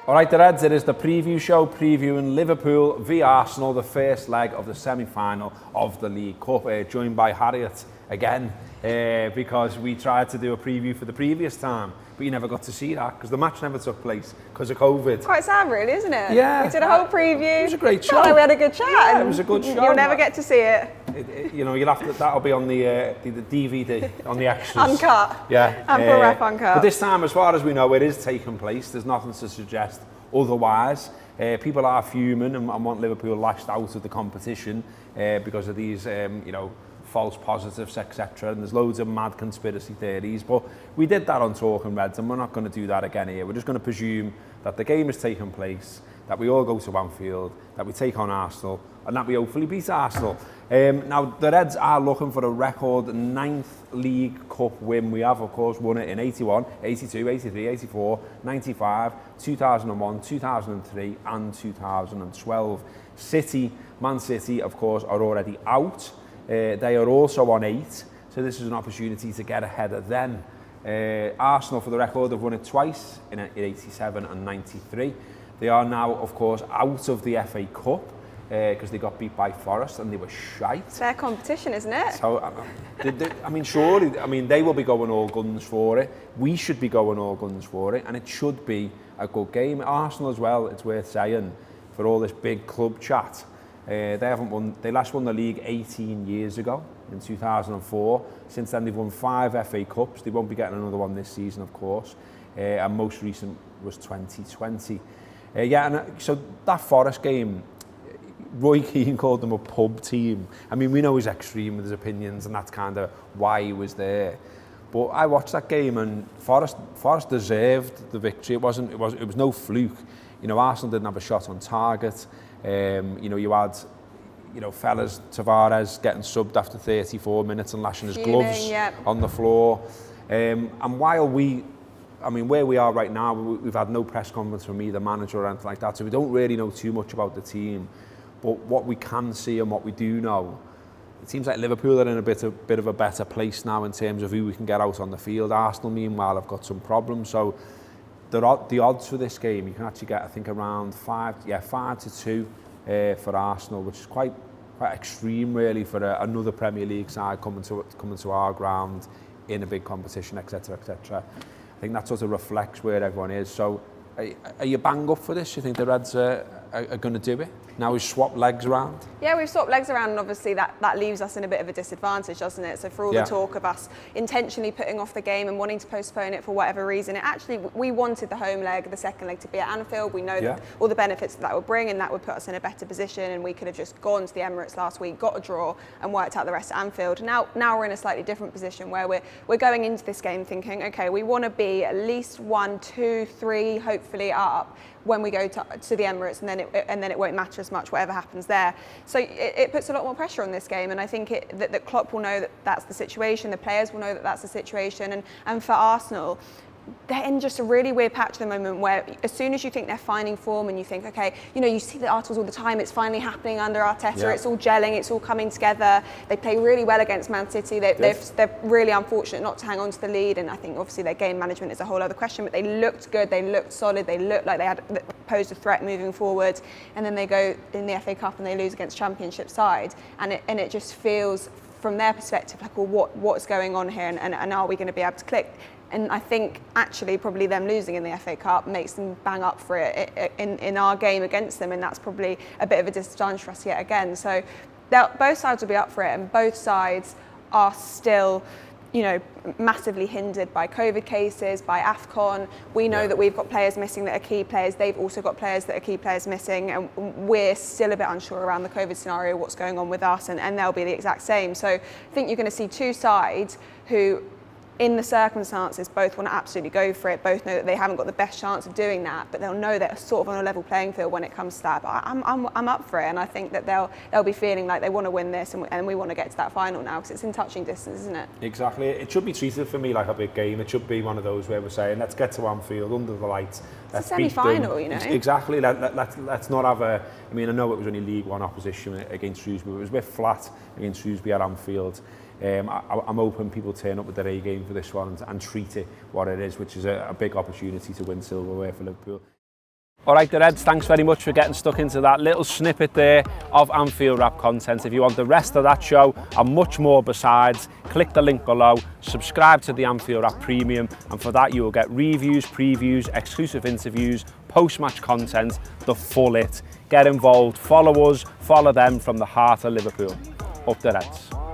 All right, the Reds, it is the preview show previewing Liverpool v Arsenal, the first leg of the semi-final of the League Cup. Joined by Harriet again, because we tried to do a preview for the previous time, but you never got to see that because the match never took place because of COVID. Quite sad, really, isn't it? Yeah. We did a whole preview. It was a great show. Like we had a good chat. Yeah, it was a good show. You'll never get to see it. You know, you'll have to. That'll be on the DVD, on the extras. Uncut. Yeah. Anfield Wrap uncut. But this time, as far as we know, it is taking place. There's nothing to suggest otherwise. People are fuming and want Liverpool lashed out of the competition because of these, false positives, etc. And there's loads of mad conspiracy theories. But we did that on Talking Reds, and we're not going to do that again here. We're just going to presume that the game is taking place, that we all go to Anfield, that we take on Arsenal, and that we hopefully beat Arsenal. Now, the Reds are looking for a record 9th League Cup win. We have, of course, won it in 81, 82, 83, 84, 95, 2001, 2003 and 2012. Man City, of course, are already out. They are also on 8, so this is an opportunity to get ahead of them. Arsenal, for the record, have won it twice, in 87 and 93. They are now, of course, out of the FA Cup, because they got beat by Forest and they were shite. It's their competition, isn't it? So, surely, they will be going all guns for it. We should be going all guns for it, and it should be a good game. Arsenal as well, it's worth saying, for all this big club chat. They last won the league 18 years ago, in 2004. Since then, they've won 5 FA Cups. They won't be getting another one this season, of course. And most recent was 2020. So that Forest game, Roy Keane called them a pub team. We know he's extreme with his opinions, and that's kind of why he was there. But I watched that game, and Forest deserved the victory. It was no fluke. Arsenal didn't have a shot on target. You had, fellas, Tavares getting subbed after 34 minutes and lashing his gloves on the floor. And while where we are right now, we've had no press conference from either manager or anything like that, so we don't really know too much about the team. But what we can see and what we do know, it seems like Liverpool are in a bit of a better place now in terms of who we can get out on the field. Arsenal, meanwhile, have got some problems. So the odds for this game, you can actually get, I think, around 5-2 for Arsenal, which is quite extreme, really, for another Premier League side coming to our ground in a big competition, etc., etc. I think that sort of reflects where everyone is. So, are you bang up for this? You think the Reds are going to do it? Now we've swapped legs around? Yeah, we've swapped legs around, and obviously that leaves us in a bit of a disadvantage, doesn't it? So for all the talk of us intentionally putting off the that and wanting to postpone it for whatever reason, we wanted the home leg, the second leg, to be at Anfield. We know that all the benefits that would bring, and that would put us in a better position, and we could have just gone to the Emirates last week, got a draw, and worked out the rest at Anfield. Now we're in a slightly different position where we're going into this game thinking, okay, we want to be at least 1, 2, 3, hopefully up when we go to the Emirates, and then it won't matter as much whatever happens there. So it puts a lot more pressure on this game, and I think that Klopp will know that that's the situation, the players will know that that's the situation, and for Arsenal, they're in just a really weird patch at the moment where as soon as you think they're finding form and you think, okay, you see the articles all the time, it's finally happening under Arteta, it's all gelling, it's all coming together. They play really well against Man City. They're really unfortunate not to hang on to the lead, and I think obviously their game management is a whole other question, but they looked good, they looked solid, they looked like they had posed a threat moving forward, and then they go in the FA Cup and they lose against Championship side, and it just feels from their perspective like, well, what's going on here, and are we going to be able to click? And I think actually probably them losing in the FA Cup makes them bang up for it in our game against them, and that's probably a bit of a disadvantage for us yet again. So both sides will be up for it, and both sides are still massively hindered by COVID cases, by AFCON. We know that we've got players missing that are key players. They've also got players that are key players missing, and we're still a bit unsure around the COVID scenario, what's going on with us, and they'll be the exact same. So I think you're going to see two sides who, in the circumstances, both want to absolutely go for it, both know that they haven't got the best chance of doing that, but they'll know they're sort of on a level playing field when it comes to that. But I'm up for it, and I think that they'll be feeling like they want to win this, and we want to get to that final now, because it's in touching distance, isn't it? Exactly. It should be treated for me like a big game. It should be one of those where we're saying, let's get to Anfield under the lights. It's a semi-final, Exactly. Let's not have a... I know it was only League One opposition against Shrewsbury, but it was a bit flat against Shrewsbury at Anfield. I'm hoping people turn up with their A game for this one and treat it what it is, which is a big opportunity to win silverware for Liverpool. All right, the Reds, thanks very much for getting stuck into that little snippet there of Anfield Wrap content. If you want the rest of that show and much more besides, click the link below, subscribe to the Anfield Wrap Premium, and for that you will get reviews, previews, exclusive interviews, post-match content, the full it. Get involved, follow us, follow them from the heart of Liverpool. Up the Reds.